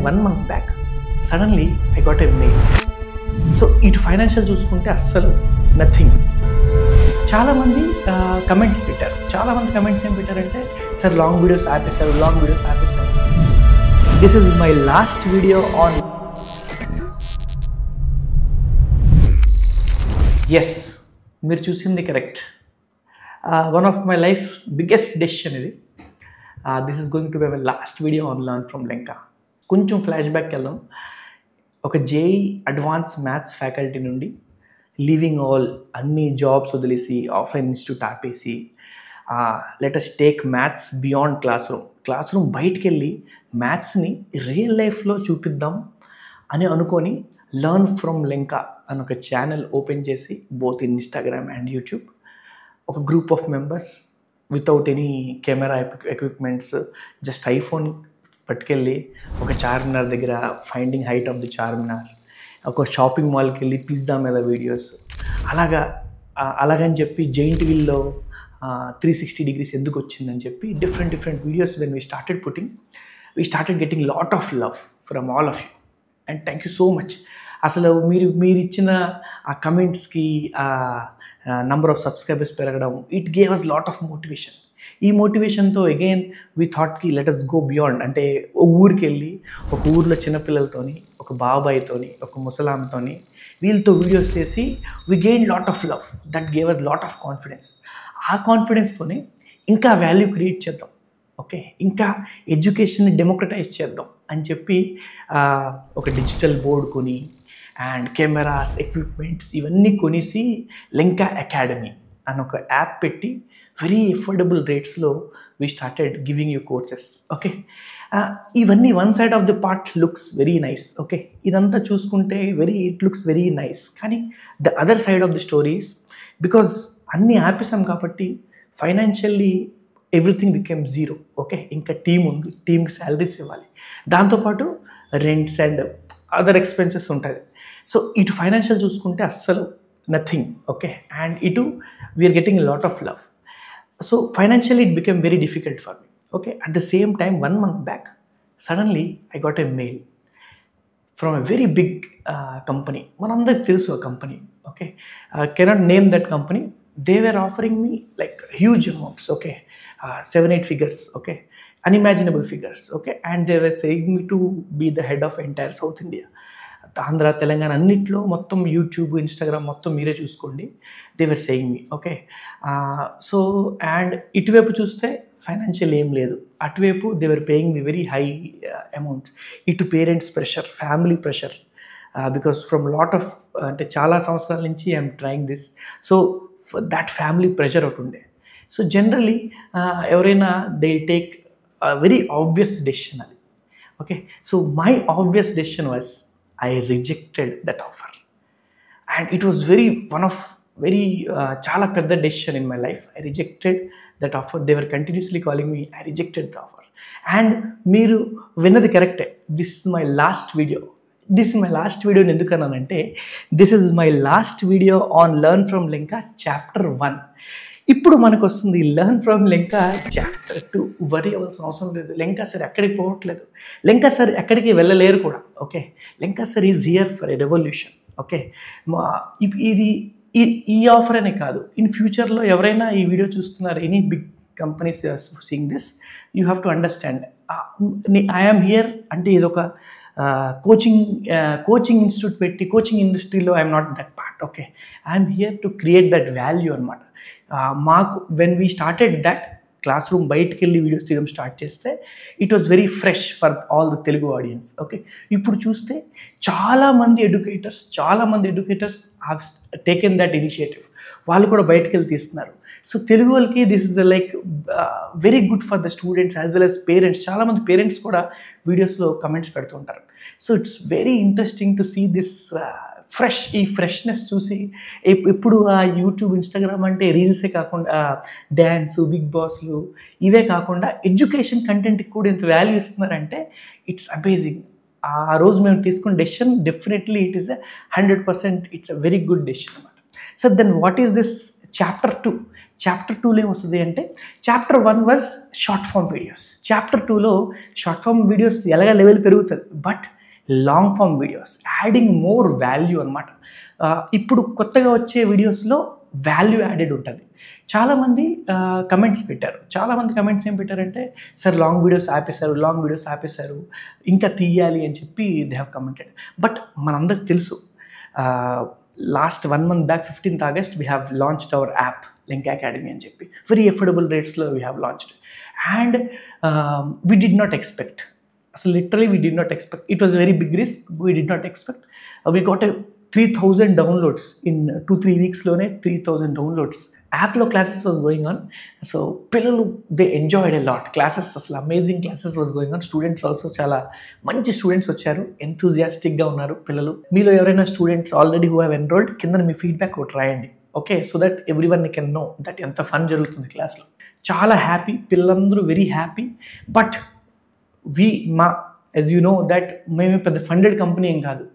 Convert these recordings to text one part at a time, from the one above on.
1 month back, suddenly I got a mail. So ఇటు financial చూసుకుంటే అస్సలు నథింగ్. చాలామంది కమెంట్స్ పెట్టారు. చాలామంది కమెంట్స్ ఏం పెట్టారంటే, సార్ లాంగ్ వీడియోస్ ఆపేశారు. This is my last video on. Yes, మీరు చూసింది correct. One of my life biggest decision ఇది. This is going to be my last video on learn from Lenka. కొంచెం ఫ్లాష్ బ్యాక్ వెళ్దాం. ఒక JEE advance maths faculty నుండి leaving all అన్ని jobs వదిలేసి offline institute ఆపేసి let us take maths beyond classroom బయటికి వెళ్ళి మ్యాథ్స్ని రియల్ లైఫ్లో చూపిద్దాం అని అనుకొని లర్న్ ఫ్రమ్ లెంకా అని ఒక ఛానల్ ఓపెన్ చేసి both in Instagram and YouTube ఒక group of members without any camera equipments just iPhone పట్టుకెళ్ళి ఒక చార్మినార్ దగ్గర finding height of the Charminar, ఒక షాపింగ్ మాల్కి వెళ్ళి పిజ్జా మీద వీడియోస్, అలాగని చెప్పి జైంట్ వీల్లో 360 degrees ఎందుకు వచ్చిందని చెప్పి different videos when we started getting lot of love from all of you and thank you so much. అసలు మీరు ఇచ్చిన ఆ కమెంట్స్కి నంబర్ ఆఫ్ సబ్స్క్రైబర్స్ పెరగడం, it gave us lot of motivation. ఈ మోటివేషన్తో అగైన్ వీ థాట్కి లెట్ us గో బియాండ్. అంటే ఒక ఊరికి వెళ్ళి ఒక ఊర్లో చిన్నపిల్లలతోని, ఒక బాబాయ్తోని, ఒక ముసలాంతోని వీళ్ళతో వీడియోస్ చేసి we gain lot of love. That gave us lot of confidence. ఆ కాన్ఫిడెన్స్తోనే ఇంకా వాల్యూ క్రియేట్ చేద్దాం, ఓకే, ఇంకా ఎడ్యుకేషన్ని డెమోక్రటైజ్ చేద్దాం అని చెప్పి ఒక డిజిటల్ బోర్డ్ కొని అండ్ కెమెరాస్, ఎక్విప్మెంట్స్ ఇవన్నీ కొనేసి లెంకా అకాడమీ అని ఒక యాప్ పెట్టి వెరీ ఎఫోర్డబుల్ రేట్స్లో we started giving you courses, okay. ఇవన్నీ one side of the part looks very nice, okay. ఇదంతా చూసుకుంటే ఇట్ లుక్స్ వెరీ నైస్. కానీ the other side of the stories, because అన్నీ ఆపేసాం కాబట్టి financially everything became zero, okay. ఇంకా team ఉంది, టీంకి శాలరీస్ ఇవ్వాలి, దాంతోపాటు రెంట్స్ అండ్ అదర్ ఎక్స్పెన్సెస్ ఉంటుంది. సో ఇటు ఫైనాన్షియల్ చూసుకుంటే అస్సలు నథింగ్, ఓకే. అండ్ ఇటు we are getting lot of love. So financially it became very difficult for me, okay. At the same time 1 month back suddenly I got a mail from a very big company. మనందరికి తెలుసు ఆ company, okay. Cannot name that company. They were offering me like huge amounts, okay, 7-8 figures, okay, unimaginable figures, okay, and they were saying me to be the head of entire South India, Andhra Telangana అన్నిట్లో మొత్తం YouTube, Instagram మొత్తం మీరే చూసుకోండి. They were saying me, okay. So and ఇటువైపు చూస్తే financial ఏం లేదు, అటువైపు they were paying me very high amounts. ఇటు parents pressure, family pressure, because from lot of అంటే చాలా సంవత్సరాల నుంచి I'm trying this. So that family pressure ఒకటి ఉండే. సో జనరలీ ఎవరైనా they take very obvious decision అది, okay. So my obvious decision was I rejected that offer and it was one of very chala pedda decision in my life. I rejected that offer. They were continuously calling me. I rejected the offer and meeru vinnadi correct. This is my last video enduku anante, this is my last video on learn from Lenka chapter 1. ఇప్పుడు మనకు వస్తుంది learn from Lenka chapter 2. వరి అవ్వాల్సిన అవసరం లేదు. లెంకా sir ఎక్కడికి పోవట్లేదు, లెంకా sir ఎక్కడికి వెళ్ళలేరు కూడా, okay. Lenka sir is here for a revolution, okay. ఇది ఈ ఆఫర్ అనే కాదు, ఇన్ ఫ్యూచర్లో ఎవరైనా ఈ వీడియో చూస్తున్నారు, any big companies seeing this, you have to understand I'm here అంటే ఇది ఒక కోచింగ్ ఇన్స్టిట్యూట్ పెట్టి కోచింగ్ ఇండస్ట్రీలో I'm not that part, okay. I'm here to create that value అనమాట. మాకు when we started that classroom బయటికి వెళ్ళి videos తీయడం స్టార్ట్ చేస్తే it was very fresh for all the Telugu audience, okay. ఇప్పుడు చూస్తే చాలామంది educators have taken that initiative. వాళ్ళు కూడా బయటకు వెళ్ళి తీస్తున్నారు. సో తెలుగు వాళ్ళకి this is like very good for the students as well as parents. చాలామంది పేరెంట్స్ కూడా వీడియోస్లో కమెంట్స్ పెడుతుంటారు. So it's very interesting to see this ఈ ఫ్రెష్నెస్ చూసి ఎప్పుడు ఆ యూట్యూబ్, ఇన్స్టాగ్రామ్ అంటే రీల్సే కాకుండా డ్యాన్స్, బిగ్ బాస్లు ఇవే కాకుండా ఎడ్యుకేషన్ కంటెంట్కి కూడా ఎంత వాల్యూ ఇస్తున్నారంటే ఇట్స్ అమేజింగ్. ఆ రోజు మేము తీసుకున్న decision definitely it is 100%, it's a very good decision అనమాట. So then what is this chapter 2? Chapter 2లో ఏమొస్తుంది అంటే chapter 1 was short form videos, chapter 2లో షార్ట్ ఫామ్ వీడియోస్ ఎలాగ లెవెల్ పెరుగుతుంది, but long form videos adding more value అనమాట. ఇప్పుడు కొత్తగా వచ్చే వీడియోస్లో వాల్యూ యాడెడ్ ఉంటుంది. చాలామంది కమెంట్స్ పెట్టారు, చాలామంది కమెంట్స్ ఏం పెట్టారంటే సార్ లాంగ్ వీడియోస్ ఆపేశారు, ఇంకా తీయాలి అని చెప్పి దే హ్యావ్ కమెంటెడ్. బట్ మనందరికి తెలుసు, last 1 month back 15th August we have launched our app link academy అని చెప్పి వెరీ అఫోర్డబుల్ రేట్స్లో we have launched. And we did not expect, అసలు literally we did not expect, it was very big risk, we did not expect. We got 3,000 downloads in 2-3 వీక్స్లోనే 3,000 downloads. యాప్లో classes was going on. So పిల్లలు they enjoyed a lot classes, అసలు amazing classes was going on. Students also చాలా మంచి students వచ్చారు, ఎంతూజియాస్టిక్గా ఉన్నారు పిల్లలు. మీలో ఎవరైనా students already who have enrolled కింద మీ ఫీడ్బ్యాక్ ఒకటి రాయండి, okay, so that every one can know that ఎంత ఫన్ జరుగుతుంది క్లాస్లో. చాలా హ్యాపీ, పిల్లలందరూ very happy. But as you know that మేము పెద్ద ఫండెడ్ కంపెనీ ఏం కాదు,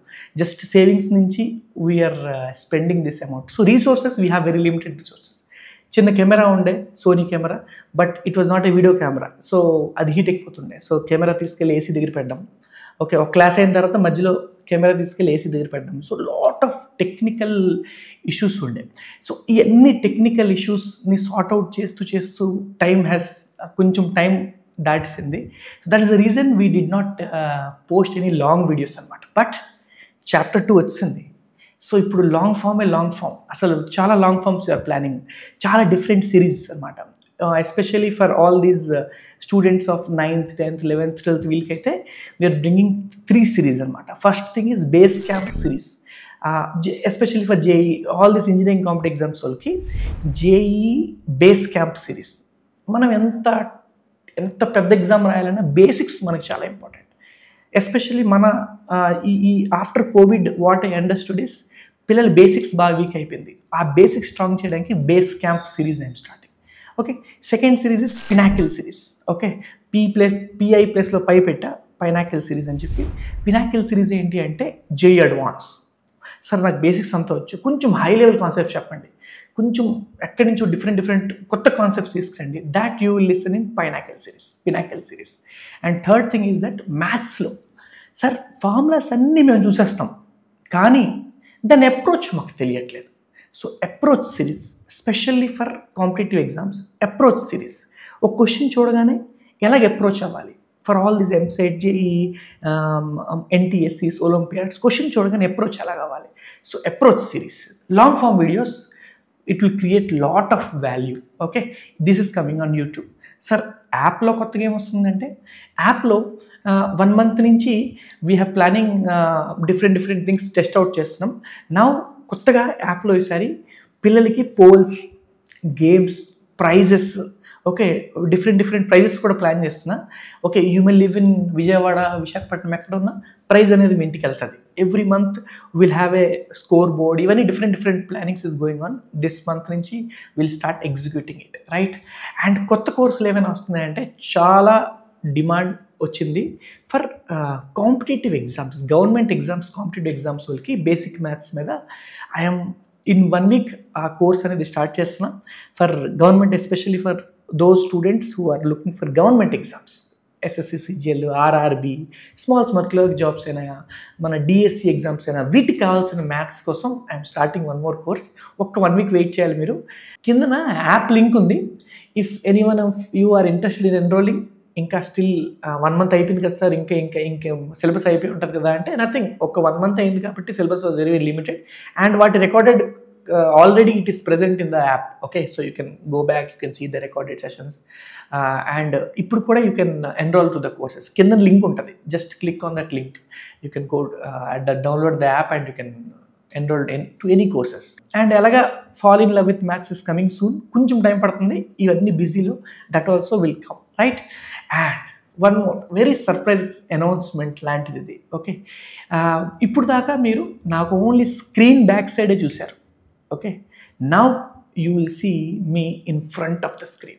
జస్ట్ సేవింగ్స్ నుంచి we are spending this amount. So resources we have very limited resources. చిన్న కెమెరా ఉండే, Sony camera, but it was not a video camera, so అది heat ఎక్కిపోతుండే. సో కెమెరా తీసుకెళ్ళి ఏసీ దగ్గర పెట్టడం, ఓకే, ఒక క్లాస్ అయిన తర్వాత మధ్యలో కెమెరా తీసుకెళ్ళి ఏసీ దగ్గర పెట్టడం. So lot of technical issues ఉండే. సో ఇవన్నీ టెక్నికల్ ఇష్యూస్ని సార్ట్అవుట్ చేస్తూ కొంచెం టైం దాటిసింది. So that is the reason we did not post any long videos అనమాట. బట్ చాప్టర్ 2 వచ్చింది. సో ఇప్పుడు లాంగ్ ఫామ్ అసలు చాలా లాంగ్ ఫామ్స్ యూఆర్ ప్లానింగ్, చాలా డిఫరెంట్ సిరీస్ అనమాట. Especially for all these students of 9th, 10th, 11th, 12th వీళ్ళకైతే we're bringing 3 series అనమాట. First thing is base camp series, especially for JEE, all these engineering competitive exams వాళ్ళకి JEE base camp series. మనం ఎంత పెద్ద exam రాయాలన్నా basics మనకి చాలా important. Especially మన ఈ after Covid what I understood is పిల్లల బేసిక్స్ బాగా వీక్ అయిపోయింది. ఆ బేసిక్స్ స్ట్రాంగ్ చేయడానికి base camp series I'm starting, okay. Second series is Pinnacle series, okay. Pi ప్లేస్లో పై పెట్టా పైనాకిల్ సిరీస్ అని చెప్పి. పినాకిల్ సిరీస్ ఏంటి అంటే జేఈ అడ్వాన్స్. సార్ నాకు బేసిక్స్ అంతా వచ్చు, కొంచెం హై లెవెల్ కాన్సెప్ట్ చెప్పండి, కొంచెం ఎక్కడి నుంచో డిఫరెంట్ కొత్త కాన్సెప్ట్స్ తీసుకురండి. That you will listen in pinnacle series. And third thing is that మ్యాథ్స్లో సార్ ఫార్ములాస్ అన్నీ మేము చూసేస్తాం, కానీ దాని అప్రోచ్ మాకు తెలియట్లేదు. సో approach series, specially for competitive exams, approach series. ఒక క్వశ్చన్ చూడగానే ఎలాగ అప్రోచ్ అవ్వాలి for all this EAMCET, JEE, NTSEs, olympiads, question చూడగానే అప్రోచ్ ఎలా కావాలి. సో approach series, long form videos, it will create lot of value, okay. This is coming on YouTube. Sir యాప్లో కొత్తగా ఏమొస్తుందంటే యాప్లో 1 month నుంచి we have planning different things test out చేస్తున్నాం. నౌ కొత్తగా యాప్లో ఈసారి పిల్లలకి polls, games, prizes, okay, different prizes కూడా ప్లాన్ చేస్తున్నా. Okay, you may live in Vijayawada, Visakhapatnam, ఎక్కడ ఉన్నా ప్రైజ్ అనేది మీ ఇంటికి వెళ్తుంది. Every month will have a scoreboard, ఇవన్నీ different plannings is going on. This month నుంచి will start executing it, right. And కొత్త కోర్సులు ఏమైనా వస్తున్నాయంటే చాలా డిమాండ్ వచ్చింది for competitive exams, government exams, competitive exams వాళ్ళకి బేసిక్ మ్యాథ్స్ మీద ఐఎమ్ ఇన్ 1 week ఆ కోర్స్ అనేది స్టార్ట్ చేస్తున్నా for government, especially for those students who are looking for government exams, SSC, CGL, RRB, small clerk jobs అయినా, మన DSC exams అయినా, వీటికి కావాల్సిన మ్యాథ్స్ కోసం I'm starting 1 more course. 1 week wait చేయాలి మీరు. కిందన యాప్ లింక్ ఉంది. If anyone of you are interested in enrolling, ఇంకా స్టిల్ 1 month అయిపోయింది కదా సార్, ఇంకా సిలబస్ అయిపోయి ఉంటుంది కదా అంటే, నథింగ్, 1 month అయింది కాబట్టి syllabus was very limited. And వాటి recorded already it is present in the app, okay, so you can go back, you can see the recorded sessions, and ippudu kuda you can enroll to the courses. Kinda link untadi, just click on that link, you can go download the app and you can enroll to any courses. And alaga fall in love with maths is coming soon, koncham time padutundi, ivanni busy lo, that also will come, right. And one more very surprise announcement లాంటిది, okay. ఇప్పుడు దాకా మీరు నాకు only screen back సైడే చూశారు, okay. Now you will see me in front of the screen,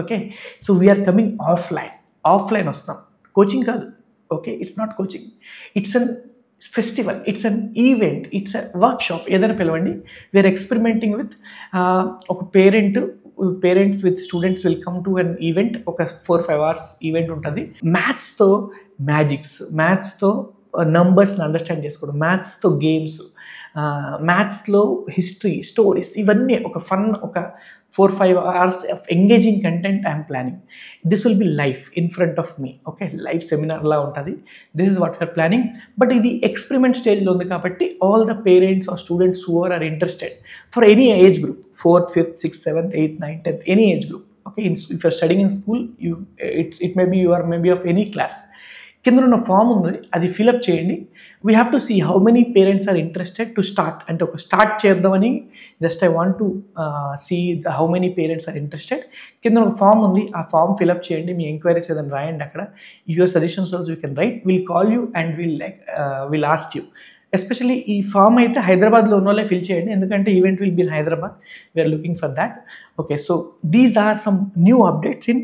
okay. So we are coming offline వస్తున్నాం, coaching కాదు, okay. It's not coaching, it's an festival, it's an event, it's a workshop, ఏదైనా పిలవండి. We are experimenting with ఒక parents with students will come to an event. ఒక 4-5 hours event ఉంటుంది. మ్యాథ్స్తో magics, మ్యాథ్స్తో నంబర్స్ని understand చేసుకోవడం, మ్యాథ్స్తో గేమ్స్, మ్యాథ్స్లో హిస్టరీ, స్టోరీస్, ఇవన్నీ ఒక ఫన్, ఒక 4-5 hours of engaging content I'm planning. This will be live in front of me. Okay, live సెమినార్లా ఉంటుంది. This is what we're planning. But ఇది ఎక్స్పెరిమెంట్ స్టేజ్లో ఉంది కాబట్టి all the parents or students who are interested for any age group, 4th, 5th, 6th, 7th, 8th, 9th, 10th, any age group. Okay, if you're studying in school, it may be you are maybe of any class. కింద ఉన్న form ఉంది, అది fill up చేయండి. We have to see how many parents are interested to start. అంటే ఒక start చేద్దామని just I want to see how many parents are interested. కింద ఒక ఫామ్ ఉంది, ఆ ఫామ్ ఫిలప్ చేయండి. మీ ఎంక్వైరీస్ ఏదైనా రాయండి అక్కడ. Your suggestions also you can write. Will call you and will ask you. Especially ఈ ఫామ్ అయితే హైదరాబాద్లో ఉన్న వాళ్ళే ఫిల్ చేయండి, ఎందుకంటే event will be in Hyderabad. We're looking for that. Okay, so these are some new updates in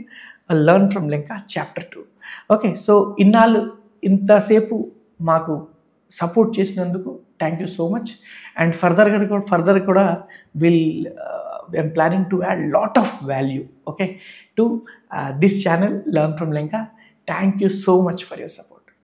learn from Lenka chapter 2. Okay, so ఇన్నాళ్ళు ఇంతసేపు మాకు సపోర్ట్ చేసినందుకు thank you so much. And further కూడా I'm planning to add lot of value, okay, to this channel learn from Lenka. Thank you so much for your support.